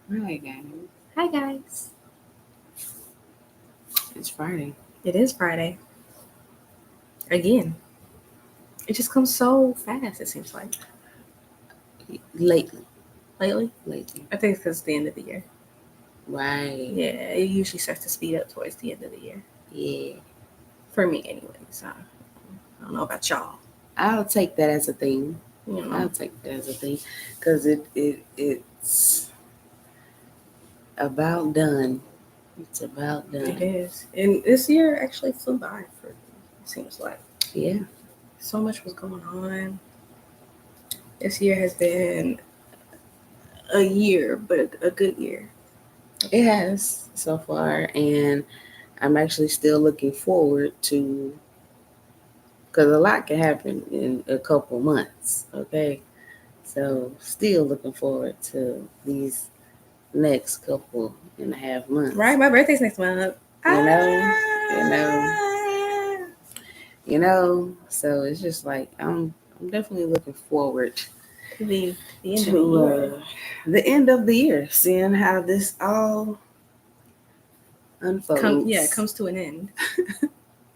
Right, guys. Hi, guys. It's Friday. It is Friday. Again. It just comes so fast, it seems like. Lately. Lately? Lately. I think it's because it's the end of the year. Right. Yeah, it usually starts to speed up towards the end of the year. Yeah. For me, anyways. I don't know about y'all. I'll take that as a thing. You know. I'll take that as a thing. Because it's about done. It's about done. It is. And this year actually flew by for it seems like. Yeah. So much was going on. This year has been a year, but a good year. It has so far. And I'm actually still looking forward to, because a lot can happen in a couple months. Okay. So still looking forward to these next couple and a half months. Right, my birthday's next month. You know. So it's just like I'm definitely looking forward to the end to of the year. The end of the year, seeing how this all unfolds. It comes to an end.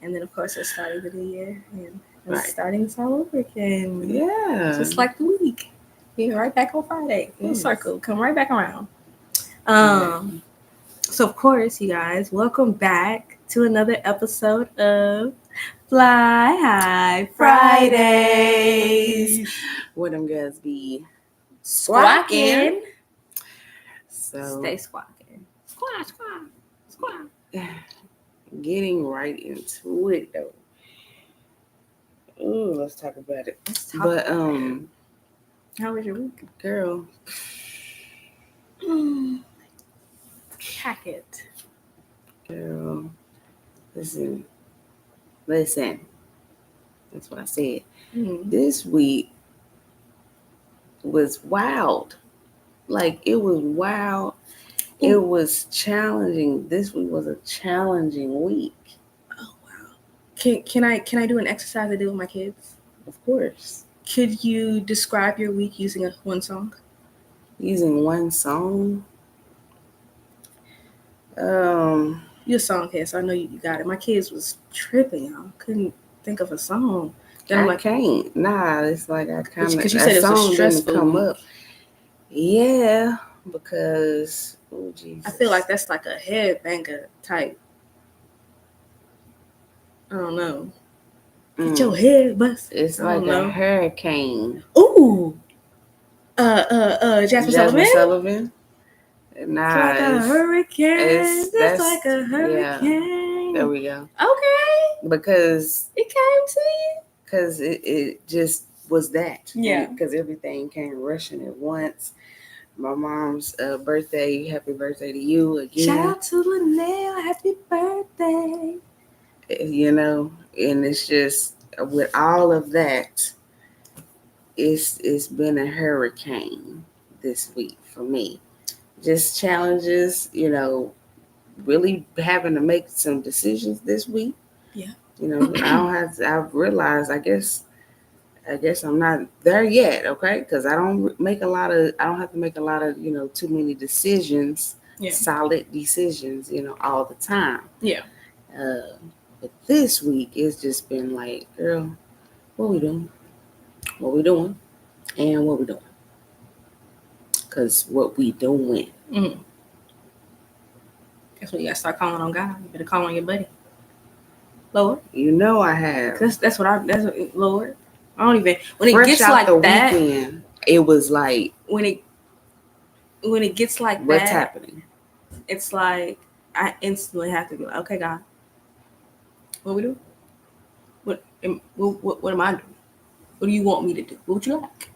And then of course it's starting the new year and Right. starting this all over again. Yeah. Just like the week. Being right back on Friday. Full circle. Come right back around. So of course, you guys, welcome back to another episode of Fly High Fridays. Where them girls be squawking. So stay squawking. Squawk, squawk, squawk. Getting right into it though. Ooh, let's talk about it. How was your week, girl? Pack it, girl. Listen. That's what I said. This week was wild. Like, it was wild. Ooh. It was challenging. This week was a challenging week. Oh wow! Can I do an exercise I do with my kids? Of course. Could you describe your week using one song? Using one song? You're a song kid, so I know you got it. My kids was tripping, y'all. Couldn't think of a song. Then I'm can't. Nah, it's like I kind of. Because you said it was a stressful come week. Up. Yeah, because I feel like that's like a headbanger type. I don't know. Get your head bust. It's like a hurricane. Ooh. Jazzmen Sullivan. Nah, it's like a hurricane. That's like a hurricane. Yeah. There we go. Okay. Because it came to you. Because it just was that. Yeah. Because everything came rushing at once. My mom's birthday. Happy birthday to you again. Shout out to Lanessa. Happy birthday. You know, and it's just with all of that, it's been a hurricane this week for me. Just challenges, you know, really having to make some decisions this week. Yeah. You know, I've realized, I guess I'm not there yet, okay? Because I don't have to make a lot of, you know, too many decisions, solid decisions, you know, all the time. Yeah. But this week, it's just been like, girl, what we doing? What we doing? And what we doing? Because what we doing. Mm-hmm. That's when you got to start calling on God. You better call on your buddy. Lord. You know I have. That's what Lord. I don't even, when it gets like that. Weekend, it was like. When it gets like what's that. What's happening? It's like, I instantly have to be like, okay, God. What we do? What am I doing? What do you want me to do? What would you like?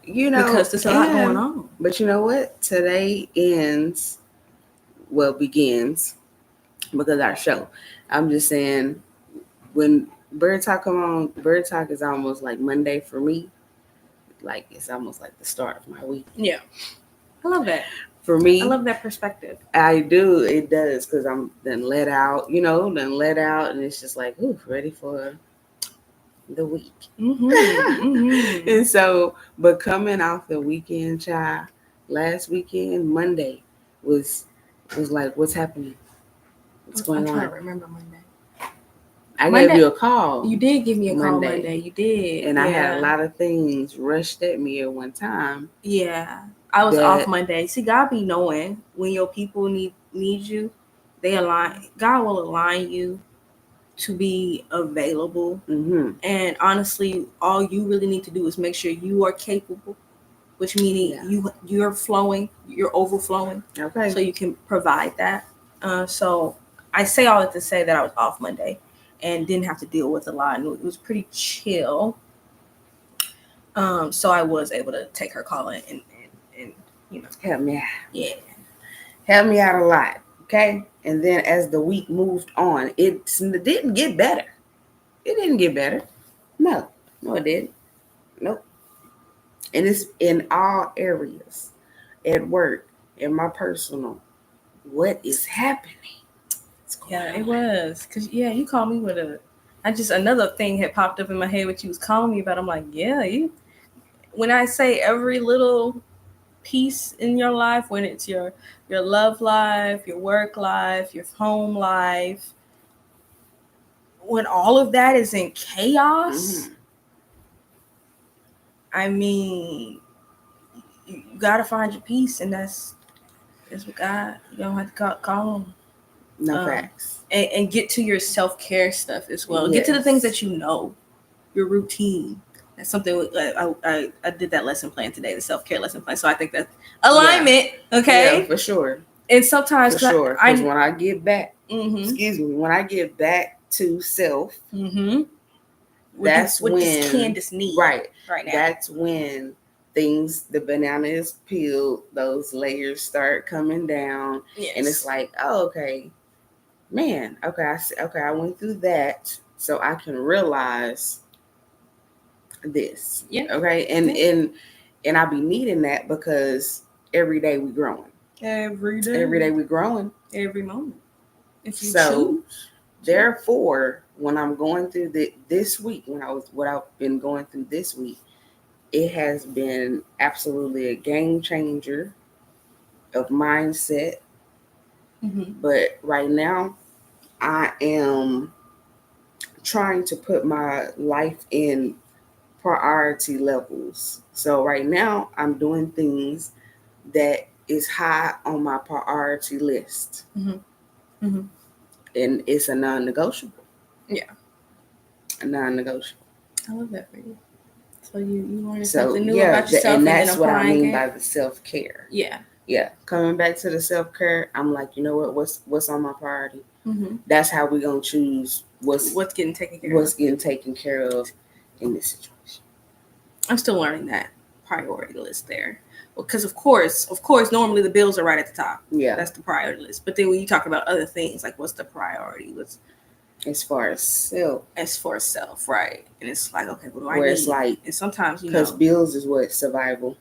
You know, because there's a lot going on. But you know what? Today begins, because our show. I'm just saying, when B.Y.R.D Talk come on, B.Y.R.D Talk is almost like Monday for me. Like, it's almost like the start of my week. Yeah. I love that. For me. I love that perspective. I do. It does, because I'm then let out, and it's just like, ooh, ready for the week. Mm-hmm. Mm-hmm. And so, but coming off the weekend, child, last weekend, Monday, was like, what's happening? What's going I'm trying on? to remember Monday. I Monday, gave you a call. You did give me a call Monday. Monday. You did. And yeah. I had a lot of things rushed at me at one time. Yeah. I was off Monday. See, God be knowing when your people need you. They align. God will align you to be available. Mm-hmm. And honestly, all you really need to do is make sure you are capable, which meaning you're flowing, you're overflowing. Okay. So you can provide that. So I say all that to say that I was off Monday and didn't have to deal with a lot. And it was pretty chill. So I was able to take her call and help me out. Yeah. Help me out a lot. Okay. And then as the week moved on, it didn't get better. It didn't get better. No, it didn't. Nope. And it's in all areas, at work, in my personal. What is happening? Yeah, it was. Cause you called me with another thing had popped up in my head what you was calling me about. I'm like, yeah, when I say every little piece in your life, when it's your love life, your work life, your home life, when all of that is in chaos, I mean, you gotta find your peace, and that's what God, you don't have to call him. No facts. And get to your self-care stuff as well. Yes. Get to the things that you know, your routine. That's something I did that lesson plan today, the self-care lesson plan. So I think that's alignment, okay? Yeah, for sure. And sometimes, for sure, because when I get back, when I get back to self, that's what when does Kandice need right now? That's when the banana is peeled, those layers start coming down, and it's like, oh, okay, man, okay, I went through that, so I can realize this. Yeah. Okay. And I be needing that because every day we growing. Every day we growing. Every moment. If you choose. Therefore, when I'm going through this week, what I've been going through this week, it has been absolutely a game changer of mindset. But right now, I am trying to put my life in priority levels. So right now, I'm doing things that is high on my priority list. And it's a non-negotiable. Yeah. A non-negotiable. I love that for you. So you learn something new about yourself, and that's what I mean by the self-care. Yeah. Yeah. Coming back to the self-care, I'm like, you know what? What's on my priority? That's how we're gonna choose what's getting taken care of. What's getting taken care of in this situation. I'm still learning that priority list there. Because of course, normally the bills are right at the top. Yeah. That's the priority list. But then when you talk about other things, like what's the priority? As far as self, right? And it's like, okay, what do I need? Where it's like, and sometimes because bills is what survival.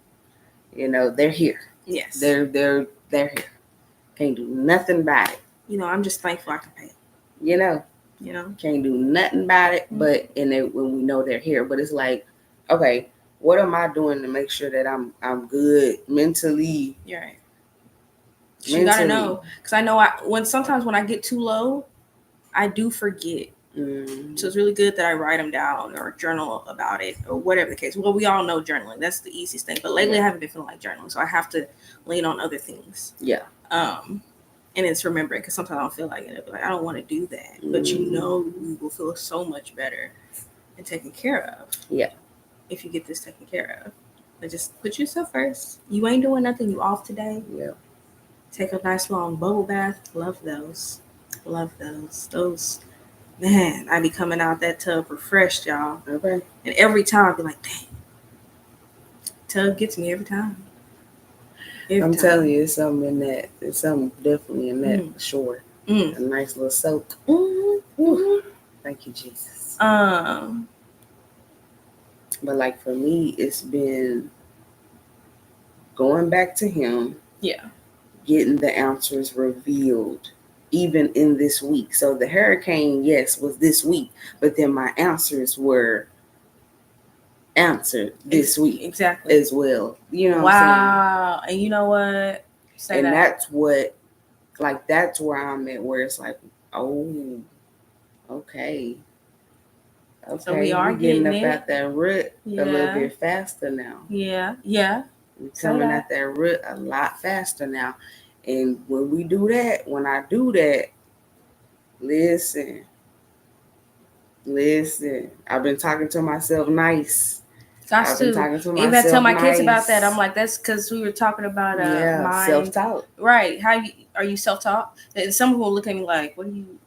They're here. Yes, they're here. Can't do nothing about it. I'm just thankful I can pay. Can't do nothing about it. But when we know they're here, but it's like, okay, what am I doing to make sure that I'm good mentally? You're right. You gotta know, because I know sometimes when I get too low, I do forget. So it's really good that I write them down or journal about it or whatever the case. Well, we all know journaling. That's the easiest thing. But lately I haven't been feeling like journaling, so I have to lean on other things. Yeah. And it's remembering, because sometimes I don't feel like it. Like, I don't want to do that. But you will feel so much better and taken care of. Yeah. If you get this taken care of. But just put yourself first. You ain't doing nothing. You off today. Yeah. Take a nice long bubble bath. Love those. Those, man, I be coming out that tub refreshed, y'all. Okay. And every time I be like, dang, tub gets me every time. I'm telling you, it's something in that. It's something definitely in that for sure. A nice little soak. Thank you, Jesus. But like for me, it's been going back to him. Yeah. Getting the answers revealed, even in this week. So the hurricane, yes, was this week, but then my answers were answered this week exactly as well. You know what I'm saying? And you know what? That's what, like, that's where I'm at, where it's like, oh, okay. So we are getting up it. at that root a little bit faster now. Yeah. We're coming at that root a lot faster now. And when we do that, when I do that, listen, I've been talking to myself nice. I've been talking to myself. Even I tell my kids about that. I'm like, that's because we were talking about mind. Self-talk. Right. Are you self-talk? And some people look at me like, what do you?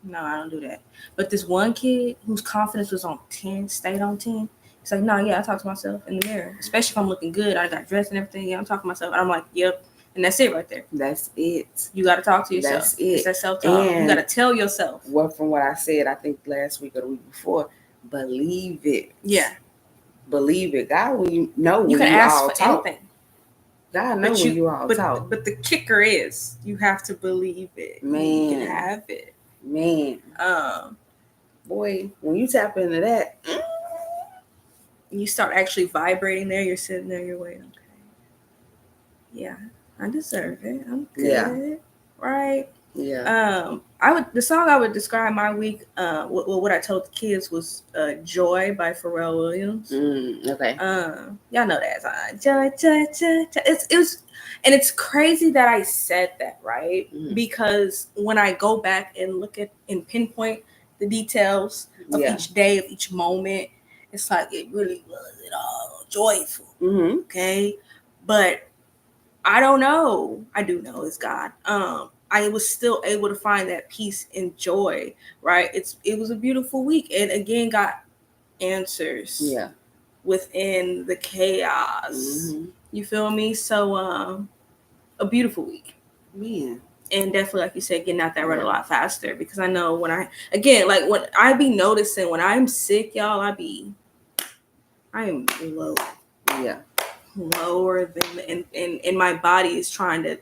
No, I don't do that. But this one kid whose confidence was on 10, stayed on 10. He's like, no, yeah, I talk to myself in the mirror. Especially if I'm looking good. I got dressed and everything. Yeah, I'm talking to myself. And I'm like, yep. And that's it right there. That's it. You got to talk to yourself. That's it. It's that self-talk. And you got to tell yourself. From what I said, I think last week or the week before, believe it. Yeah. Believe it. God, when you know when you can ask all for talk. anything. God knows when you all talk. But the kicker is you have to believe it. Man. You can have it. Man. Boy, when you tap into that, you start actually vibrating there. You're sitting there, you're waiting. Okay. Yeah, I deserve it. I'm good. Yeah. Right? Yeah. The song I would describe my week, what I told the kids was Joy by Pharrell Williams. Okay. Y'all know that song. Joy, joy, joy, joy. It was, and it's crazy that I said that, right? Because when I go back and look at and pinpoint the details of each day, of each moment, it's like it really was it all joyful. Okay, but I don't know. I do know it's God. I was still able to find that peace and joy, right? It was a beautiful week, and again got answers. Yeah. Within the chaos. You feel me? So a beautiful week. Man. And definitely, like you said, getting out that run a lot faster, because I know when I be noticing when I'm sick, y'all, I am low. Yeah. Lower than and my body is trying to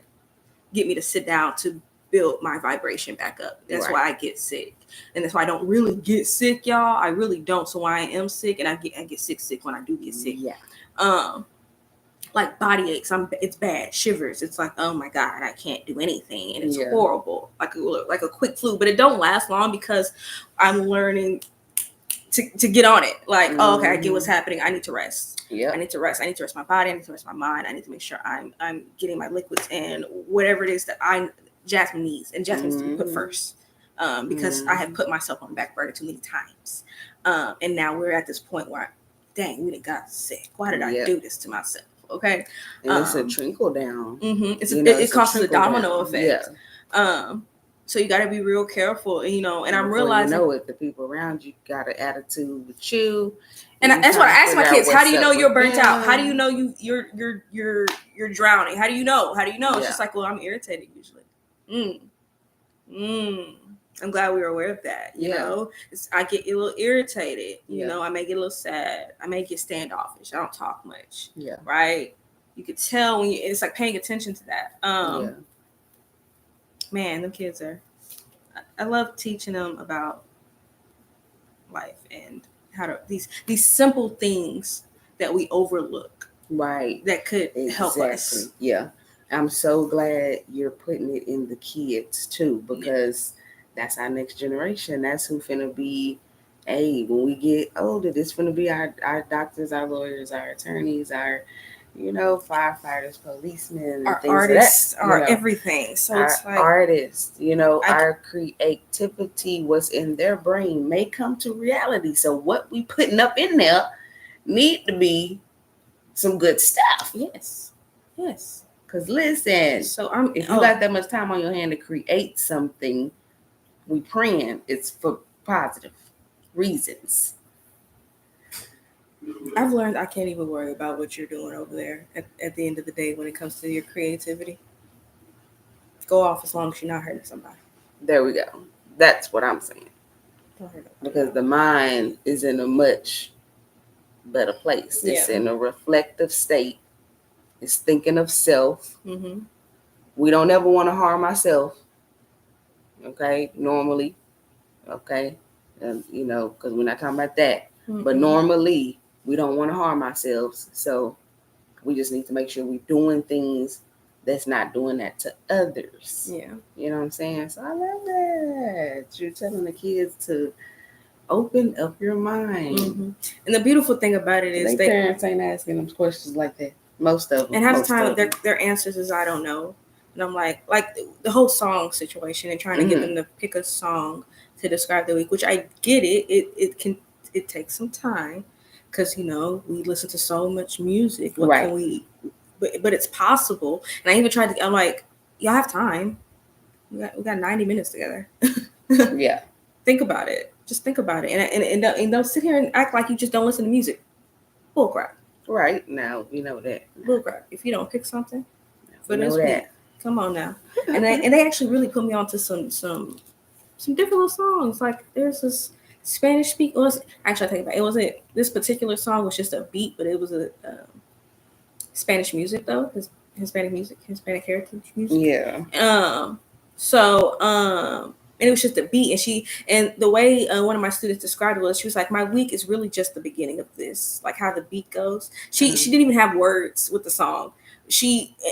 get me to sit down to build my vibration back up. That's why I get sick. And that's why I don't really get sick, y'all. I really don't. So when I am sick, and I get sick when I do get sick. Yeah. Like body aches. It's bad. Shivers. It's like, oh my God, I can't do anything. And it's horrible. Like a quick flu. But it don't last long because I'm learning to get on it. Like, oh, okay, I get what's happening. I need to rest. Yeah. I need to rest. I need to rest my body. I need to rest my mind. I need to make sure I'm getting my liquids and whatever it is that Jazzmen needs. And Jazzmen needs to be put first. Because I have put myself on the back burner too many times. And now we're at this point where, dang, we done got sick. Why did I do this to myself? Okay. And it's a trickle down. It causes a domino effect. Yeah. So you got to be real careful, and I'm realizing. If the people around you got an attitude with you. And that's what I ask my kids. How do you know you're burnt out? How do you know you're drowning? How do you know? It's just like, well, I'm irritated usually. I'm glad we were aware of that. You know, I get a little irritated. You know, I may get a little sad. I may get standoffish. I don't talk much. Yeah. Right. You could tell when it's like paying attention to that. Man, them kids I love teaching them about life and how to these simple things that we overlook. Right. That could help us. Yeah. I'm so glad you're putting it in the kids too, because that's our next generation. That's who finna be, when we get older, this finna be our doctors, our lawyers, our attorneys, our, firefighters, policemen, our artists, our everything. So our it's like artists, our creativity, what's in their brain may come to reality. So what we putting up in there need to be some good stuff. Yes. Because listen, if you got that much time on your hand to create something, we praying it's for positive reasons. I've learned I can't even worry about what you're doing over there at the end of the day when it comes to your creativity. Go off as long as you're not hurting somebody. There we go. That's what I'm saying. Because the mind is in a much better place. It's in a reflective state. It's thinking of self. We don't ever want to harm ourselves. Okay, normally. Okay, because we're not talking about that. But normally, we don't want to harm ourselves. So we just need to make sure we're doing things that's not doing that to others. Yeah. You know what I'm saying? So I love that. You're telling the kids to open up your mind. Mm-hmm. And the beautiful thing about it is their parents ain't asking them questions like that. Most of them. And half the time, their answers is I don't know. And I'm like the whole song situation and trying to get them to pick a song to describe the week, which I get it. It takes some time because, you know, we listen to so much music. What can we, but it's possible. And I even tried to, I'm like, y'all have time. We got 90 minutes together. Yeah. Think about it. Just think about it. And don't sit here and act like you just don't listen to music. Bull crap. Right. Now, we know that. Bull crap. If you don't pick something for this week, come on now. And they actually really put me onto some different little songs. Like there's this Spanish speak. Actually, I take it back. It wasn't this particular song was just a beat, but it was a Spanish music though. Hispanic music, Hispanic heritage music. Yeah. And it was just a beat, and the way one of my students described it was, she was like, my week is really just the beginning of this, like how the beat goes. She didn't even have words with the song.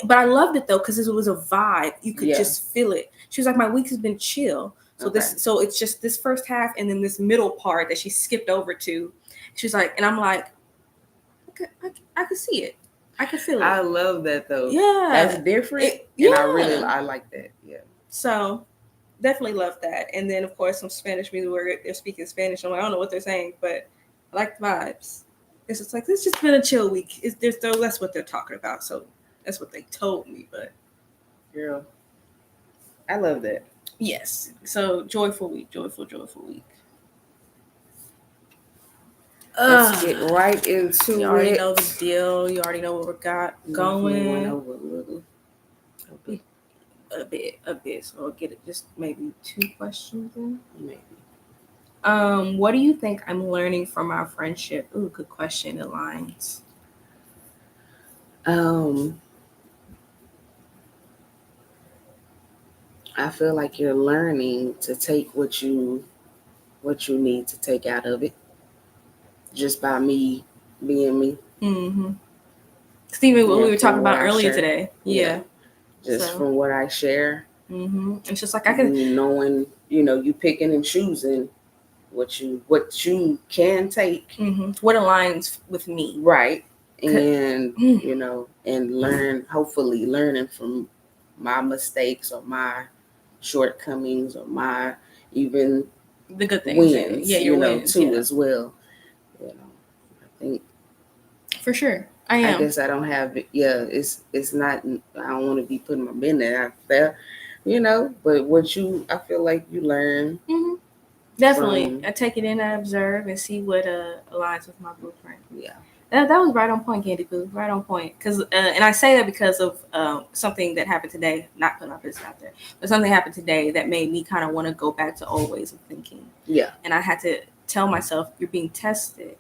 But I loved it though because it was a vibe. You could just feel it. She was like, my week has been chill. So it's just this first half and then this middle part that she skipped over to. She's like, and I'm like, I could see it. I could feel it. I love that though. Yeah, that's different. And I like that. Yeah. So definitely love that. And then of course some Spanish music where they're speaking Spanish. I'm like, I don't know what they're saying, but I like the vibes. It's just like, it's just been a chill week. That's what they're talking about. So that's what they told me. But girl, I love that. Yes. So joyful week. Let's get right into it. You already know the deal. You already know what we got going. A bit. So I'll get it. Just maybe 2 questions then. Maybe. What do you think I'm learning from our friendship? Ooh, good question. It aligns. I feel like you're learning to take what you need to take out of it, just by me being me. Mm-hmm. Stephen, what we were talking about earlier today. Yeah. Just from what I share. Mm-hmm. It's just like I can knowing, you picking and choosing what you can take. Mm-hmm. What aligns with me. Right. And and hopefully learning from my mistakes or my shortcomings or my even the good things wins, your wins too as well. I think for sure I am. I guess I don't have it. Yeah, it's not. I don't want to be putting my business out there, But I feel like you learn. Mm-hmm. Definitely, I take it in, I observe, and see what aligns with my blueprint. Yeah. That was right on point, Candy Poo. Right on point. Because, and I say that because of something that happened today. Not putting my business out there, but something happened today that made me kind of want to go back to old ways of thinking. Yeah. And I had to tell myself, you're being tested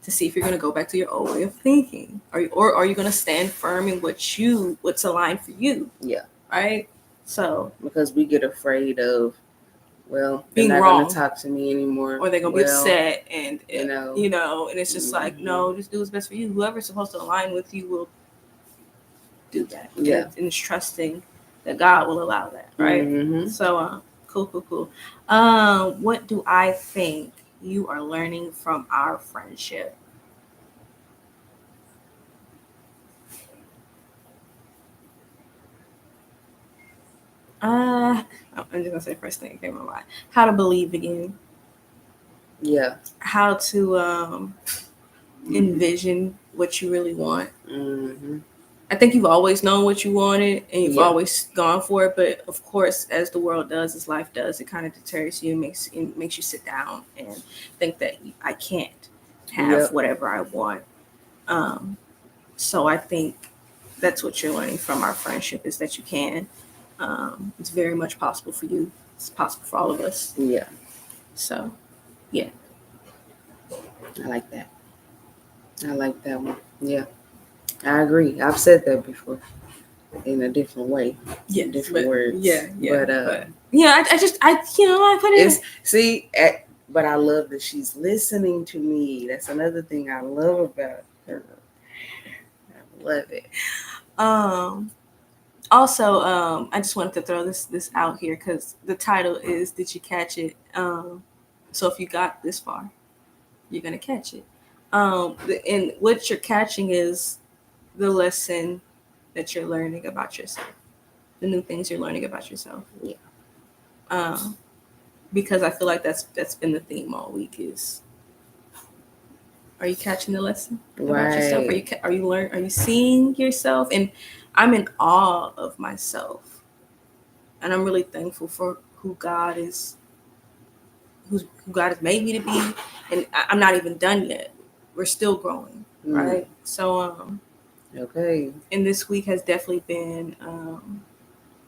to see if you're going to go back to your old way of thinking, or are you going to stand firm in what's aligned for you? Yeah. Right. So because we get afraid of, being they're not wrong, going to talk to me anymore, or they're going to be upset, and and it's just mm-hmm. like, no, just do what's best for you. Whoever's supposed to align with you will do that. Yeah, and it's trusting that God will allow that, right? Mm-hmm. So, cool. What do I think you are learning from our friendship? I'm just gonna say first thing that came to my mind. How to believe again. Yeah. How to envision what you really want. Mm-hmm. I think you've always known what you wanted, and you've always gone for it. But of course, as the world does, as life does, it kind of deters you, and makes you sit down and think that I can't have whatever I want. So I think that's what you're learning from our friendship, is that you can. It's very much possible for you. It's possible for all of us. Yeah. So, yeah. I like that. I like that one. Yeah. I agree. I've said that before in a different way. Yeah. Different words. Yeah. But I put it. But I love that she's listening to me. That's another thing I love about her. I love it. Also, I just wanted to throw this out here because the title is "Did You Catch It?" So if you got this far, you're gonna catch it. And what you're catching is the lesson that you're learning about yourself, the new things you're learning about yourself. Yeah. Because I feel like that's been the theme all week is. Are you catching the lesson about yourself? Are you seeing yourself? And I'm in awe of myself, and I'm really thankful for who God has made me to be. And I'm not even done yet. We're still growing, right? So okay. And this week has definitely been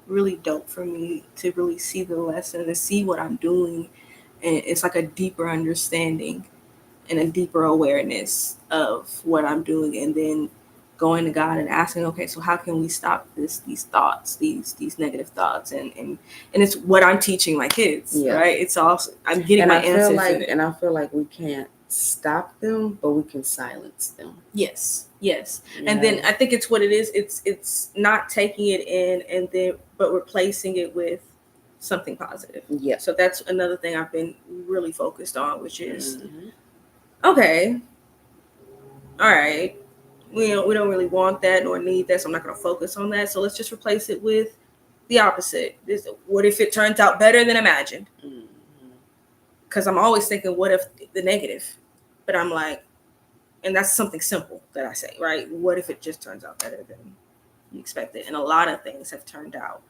really dope for me to really see the lesson, to see what I'm doing, and it's like a deeper understanding and a deeper awareness of what I'm doing, and then going to God and asking, okay, so how can we stop these thoughts, these negative thoughts, and it's what I'm teaching my kids, right? It's also I'm getting my answers. And I feel like we can't stop them, but we can silence them. Yes. And then I think it's what it is. It's not taking it in but replacing it with something positive. Yeah. So that's another thing I've been really focused on, which is okay, all right, we don't really want that nor need that, so I'm not going to focus on that. So let's just replace it with the opposite. What if it turns out better than imagined? Because I'm always thinking, what if the negative? But I'm like, and that's something simple that I say, right? What if it just turns out better than you expected? And a lot of things have turned out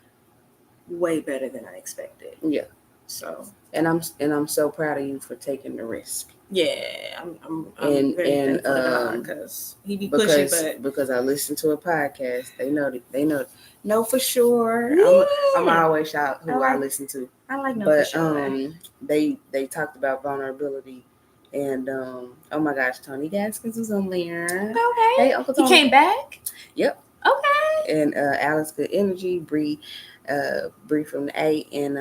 way better than I expected. Yeah. So and I'm so proud of you for taking the risk. Yeah, I'm very thankful to God because he be pushing, because I listen to a podcast, they know for sure. I'm always shout who I listen to. I like no for sure. They talked about vulnerability, and oh my gosh, Tony Gaskins was on there. Okay, hey Uncle Tony, he came back. Yep. Okay. And Alice Good Energy, Bree from the A, and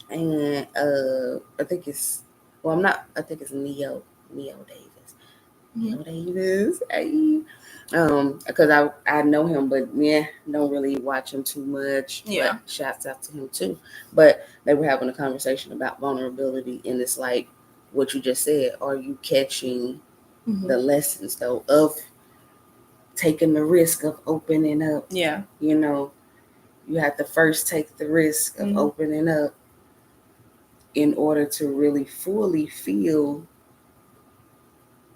I think it's I think it's Neo Davis. Neo Davis. Hey. Because I know him, but don't really watch him too much. Yeah. But shouts out to him too. But they were having a conversation about vulnerability, and it's like what you just said. Are you catching the lessons though of taking the risk of opening up? Yeah. You have to first take the risk of opening up in order to really fully feel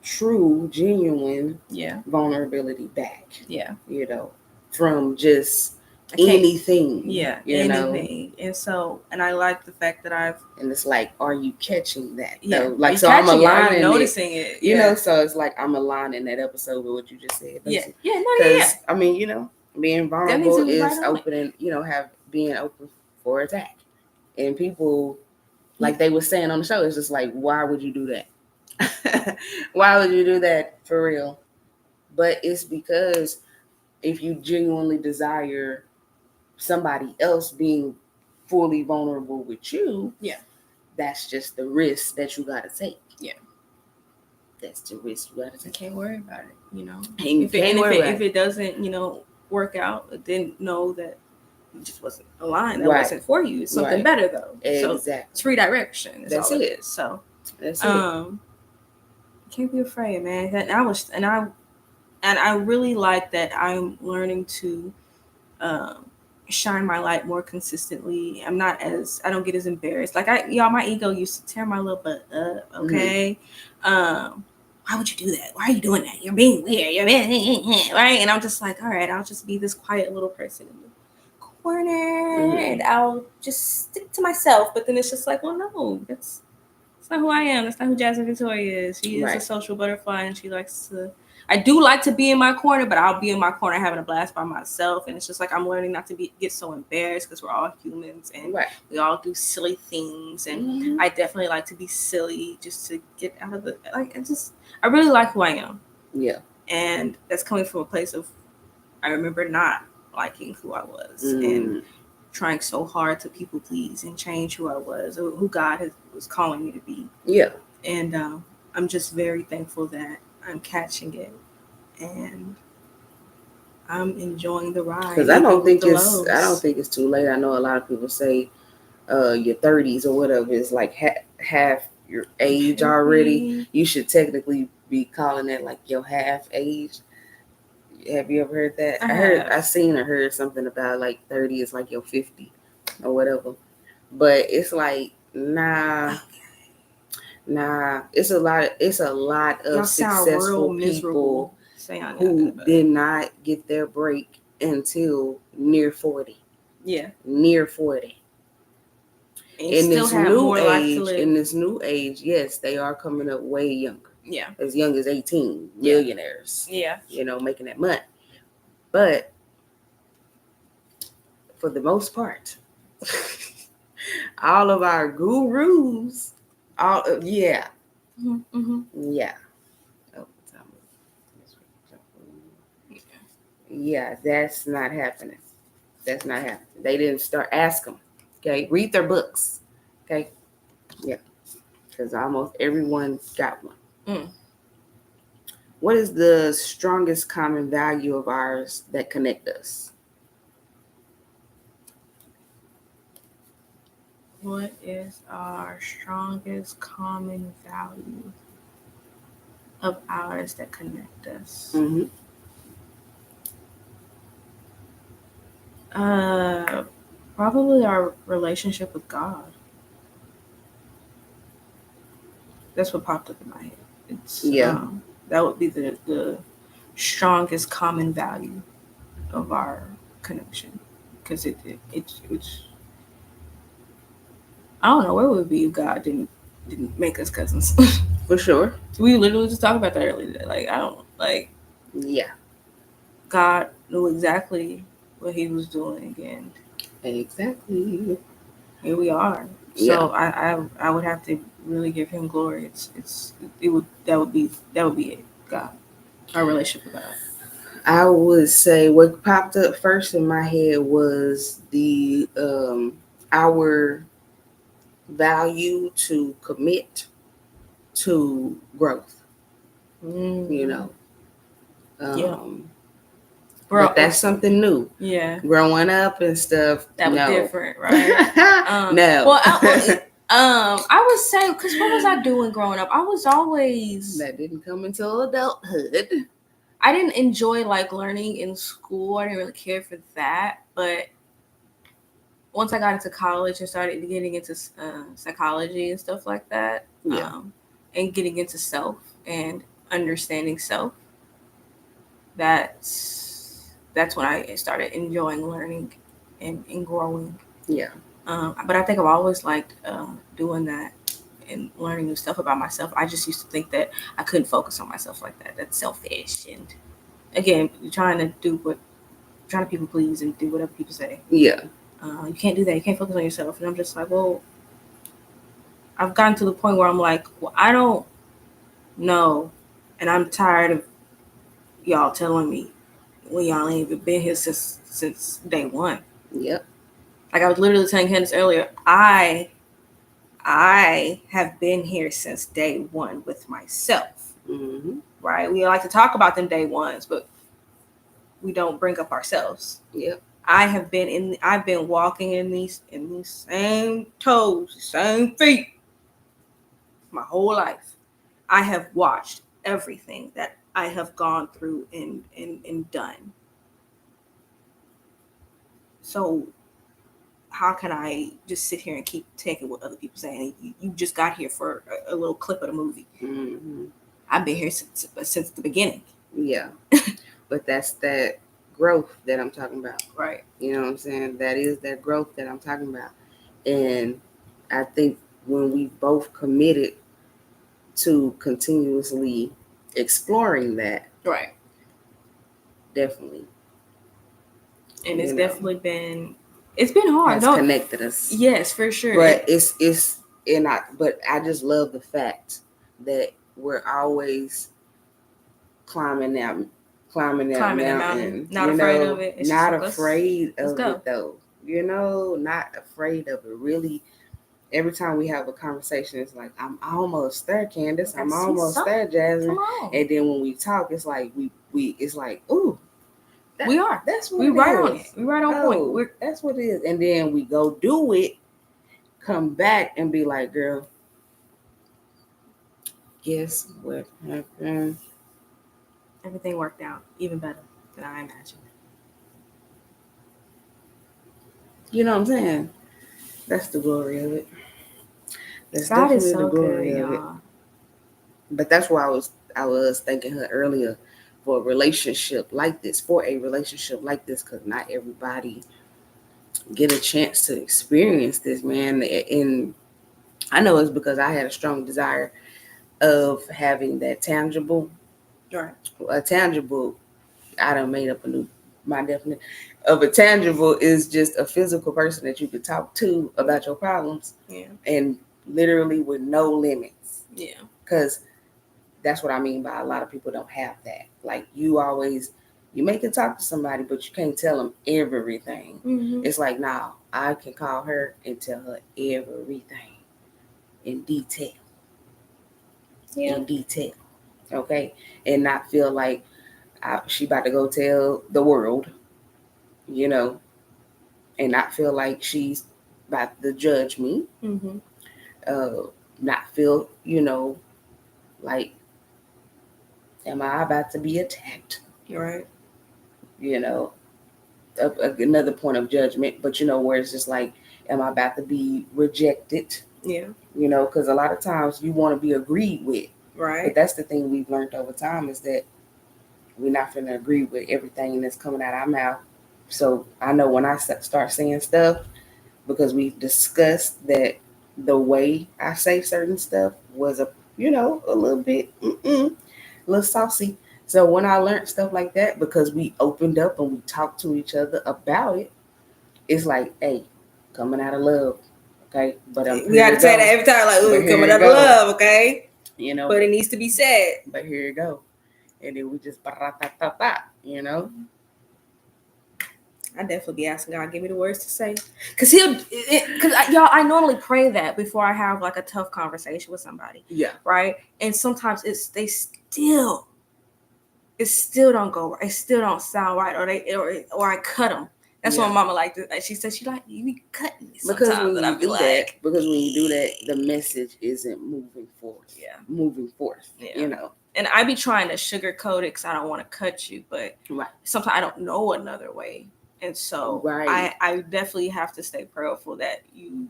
true, genuine vulnerability back. Yeah. From just anything. Yeah, anything. And so, and I like the fact that and it's like, are you catching that? Yeah. Though? Like, so I'm aligning it. Noticing it. So it's like I'm aligning that episode with what you just said. Basically. Yeah. Because I mean, being vulnerable is opening. Being open for attack, and people. Like they were saying on the show, it's just like, why would you do that? Why would you do that for real? But it's because if you genuinely desire somebody else being fully vulnerable with you, that's just the risk that you got to take. Yeah. That's the risk you got to take. You can't worry about it, If it doesn't, work out, then know that it just wasn't aligned. That wasn't for you. It's something better though. Exactly. So it's redirection. That's all it is. So that's it. Can't be afraid, man. And I really like that I'm learning to shine my light more consistently. I don't get as embarrassed. Like my ego used to tear my little butt up. Okay. Why would you do that? Why are you doing that? You're being weird. You're being right. And I'm just like, all right, I'll just be this quiet little person in the corner and I'll just stick to myself. But then it's just like, well, no, that's not who I am. That's not who Jazzmen Victoria is. She is a social butterfly, and she likes to. I do like to be in my corner, but I'll be in my corner having a blast by myself. And it's just like I'm learning not to get so embarrassed because we're all humans and we all do silly things. And I definitely like to be silly just to get out of the I really like who I am. Yeah. And that's coming from a place of I remember not liking who I was. And trying so hard to people please and change who I was or who God was calling me to be. Yeah. And I'm just very thankful that I'm catching it, and I'm enjoying the ride. Because I don't think it's too late. I know a lot of people say your 30s or whatever is like half your age already. You should technically be calling it like your half age. Have you ever heard that? I seen or heard something about like 30 is like your 50 or whatever. But it's like nah. It's a lot of successful people who did not get their break until near 40. Yeah. Near 40. In this new age, yes, they are coming up way younger. Yeah. As young as 18, millionaires. Yeah. Making that money. But for the most part, all of our gurus, yeah. Mm-hmm. Yeah. Yeah, that's not happening. That's not happening. They didn't start. Ask them. Okay, read their books. Okay, yeah, because almost everyone got one. What is the strongest common value of ours that connect us? What is our strongest common value of ours that connect us? Mm-hmm. Probably our relationship with God. That's what popped up in my head. It's that would be the strongest common value of our connection, because it's I don't know where would we be if God didn't make us cousins. For sure. We literally just talked about that earlier today. Like, I don't like. Yeah. God knew exactly what He was doing, and exactly here we are. So I would have to really give Him glory. That would be it. God, our relationship with God. I would say what popped up first in my head was the our value to commit to growth. Yeah. But that's something new. Yeah. Growing up and stuff. That was different, right? No. Well, I would say, because what was I doing growing up? I was always... That didn't come until adulthood. I didn't enjoy like learning in school. I didn't really care for that. But once I got into college and started getting into psychology and stuff like that, and getting into self and understanding self, that's when I started enjoying learning and growing. Yeah. But I think I've always liked doing that and learning new stuff about myself. I just used to think that I couldn't focus on myself like that. That's selfish. And again, trying to people please and do whatever people say. Yeah. You can't do that. You can't focus on yourself. And I'm just like, well, I've gotten to the point where I'm like, well, I don't know. And I'm tired of y'all telling me when y'all ain't even been here since day one. Yep. Like I was literally telling Kandice earlier, I have been here since day one with myself. Mm-hmm. Right? We like to talk about them day ones, but we don't bring up ourselves. Yep. I've been walking in these same toes, same feet my whole life. I have watched everything that I have gone through and done. So how can I just sit here and keep taking what other people say? You just got here for a little clip of the movie. Mm-hmm. I've been here since the beginning. Yeah. But that's that growth that I'm talking about. Right. You know what I'm saying? That is that growth that I'm talking about. And I think when we both committed to continuously exploring that. Right. Definitely. And it's definitely been hard. Has connected us. Yes, for sure. But but I just love the fact that we're always climbing that mountain. Not afraid of it. Not afraid of it though. not afraid of it. Really, every time we have a conversation, it's like, I'm almost there, Kandice. I'm almost there, Jazzmen. And then when we talk, it's like it's like, ooh, we are. That's what we right on it. We right on point. That's what it is. And then we go do it, come back and be like, girl, guess what happened? Everything worked out even better than I imagined. You know what I'm saying? That's the glory of it. That's God definitely is so the glory good, of y'all. it. But that's why I was thanking her earlier for a relationship like this, because not everybody get a chance to experience this, man. And I know it's because I had a strong desire of having that tangible. Right. A tangible, I done made up my definition of a tangible is just a physical person that you could talk to about your problems. Yeah. And literally with no limits. Yeah. Because that's what I mean by a lot of people don't have that. Like you may can talk to somebody, but you can't tell them everything. Mm-hmm. It's like, now I can call her and tell her everything in detail. Yeah. In detail. Okay? And not feel like she about to go tell the world, and not feel like she's about to judge me. Mm-hmm. Not feel, like, am I about to be attacked? You're right. Another point of judgment, but where it's just like, am I about to be rejected? Yeah. Because a lot of times you want to be agreed with. Right. But that's the thing we've learned over time is that we're not going to agree with everything that's coming out of our mouth. So I know when I start saying stuff, because we've discussed that the way I say certain stuff was a little bit a little saucy. So when I learned stuff like that, because we opened up and we talked to each other about it, it's like, hey, coming out of love, okay? But we got to say that every time, like, ooh, coming out of love, okay? But it needs to be said. But here you go. And then we just, I definitely be asking God, give me the words to say. Because y'all, I normally pray that before I have like a tough conversation with somebody. Yeah. Right? And sometimes it still don't go right. It still don't sound right. Or I cut them. That's what my mama like. She said she like, you be cutting me sometimes. Because when you do that, the message isn't moving forward. Yeah. Moving forth. Yeah. And I be trying to sugarcoat it because I don't want to cut you. But sometimes I don't know another way. And so I definitely have to stay prayerful that you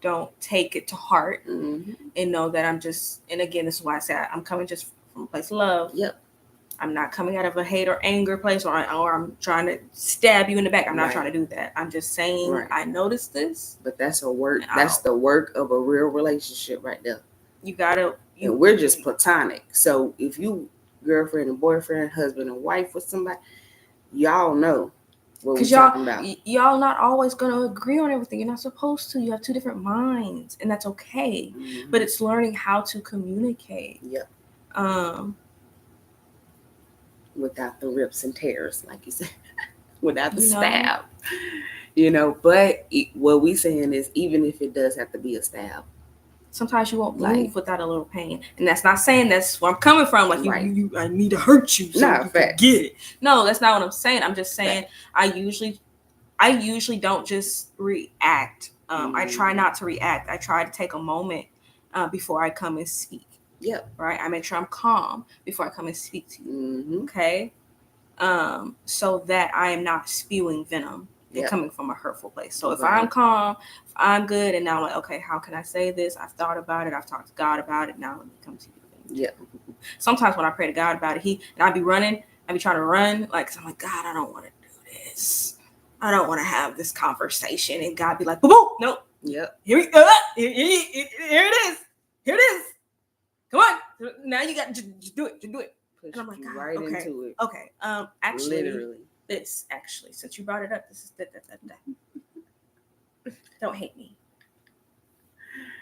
don't take it to heart and know that I'm just, and again, this is why I say I'm coming just from a place of love. Yep. I'm not coming out of a hate or anger place or I'm trying to stab you in the back. I'm not trying to do that. I'm just saying I noticed this. But that's a work. That's the work of a real relationship right there. You gotta. And we're just platonic. So if you girlfriend and boyfriend, husband and wife with somebody, y'all know. Because y'all not always gonna agree on everything. You're not supposed to. You have two different minds, and that's okay. Mm-hmm. But it's learning how to communicate. Yep. Without the rips and tears, like you said, without the stab. But what we saying is, even if it does have to be a stab, sometimes you won't move without a little pain, and that's not saying that's where I'm coming from. Like you I need to hurt you so you can get it. No, that's not what I'm saying. I'm just saying I usually don't just react. I try not to react. I try to take a moment before I come and speak. Yep. Right. I make sure I'm calm before I come and speak to you. Mm-hmm. Okay. So that I am not spewing venom and coming from a hurtful place. So if I'm calm, if I'm good, and now I'm like, okay, how can I say this? I've thought about it. I've talked to God about it. Now let me come to you. Yeah. Sometimes when I pray to God about it, I'd be running. I'd be trying to run. Like, I'm like, God, I don't want to do this. I don't want to have this conversation. And God be like, boom, nope. Yep. Here it is. Here it is. Come on. Now you got to just do it. Just do it. Push and I'm like, right into it. Okay. Actually, literally. Since you brought it up, this is that. Don't hate me.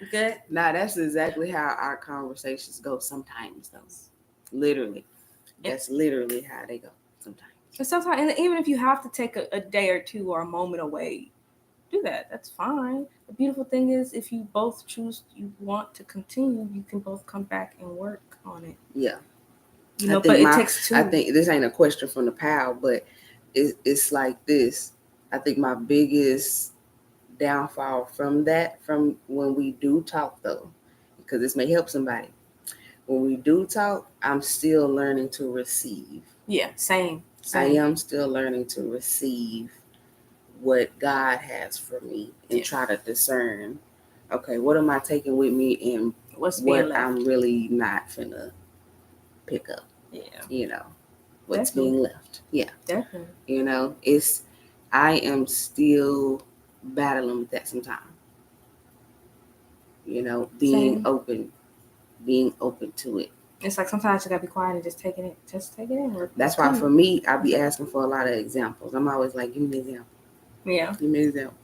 You good? Nah, that's exactly how our conversations go sometimes, though. Literally. That's literally how they go sometimes. And sometimes, and even if you have to take a day or two or a moment away, do that. That's fine. The beautiful thing is, if you both choose you want to continue, you can both come back and work on it. Yeah. You know, but it takes two. I think this ain't a question from the pal, but it's like this. I think my biggest downfall from when we do talk though, because this may help somebody. When we do talk, I'm still learning to receive. Yeah, same. I am still learning to receive what God has for me and try to discern, okay, what am I taking with me and what I'm really not finna pick up. Yeah. You know, what's being left. Yeah. Definitely. You know, I am still battling with that sometimes. You know, being open to it. It's like sometimes you gotta be quiet and just take it in. That's why for me, I be asking for a lot of examples. I'm always like, give me an example. Yeah. Give me an example.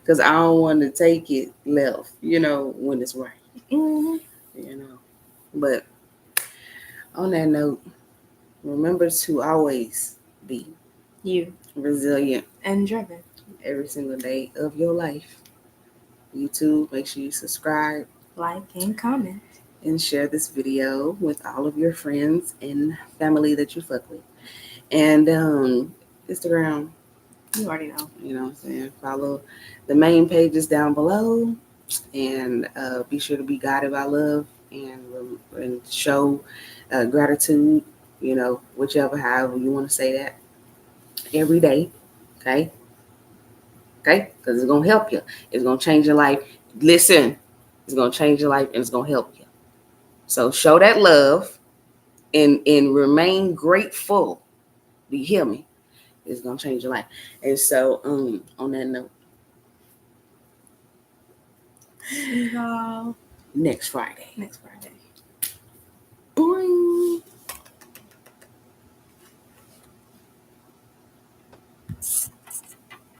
Because I don't want to take it left, you know, when it's right. Mm-hmm. You know. But on that note, remember to always be resilient and driven every single day of your life. YouTube, make sure you subscribe, like, and comment, and share this video with all of your friends and family that you fuck with. And Instagram, you already know. You know what I'm saying? Follow the main pages down below, and be sure to be guided by love and show gratitude. You know, however you want to say that, every day. Okay, because it's gonna help you. It's gonna change your life. Listen, it's gonna change your life and it's gonna help you. So show that love and remain grateful. Do you hear me? It's gonna change your life. And so on that note, see y'all next Friday. Boing.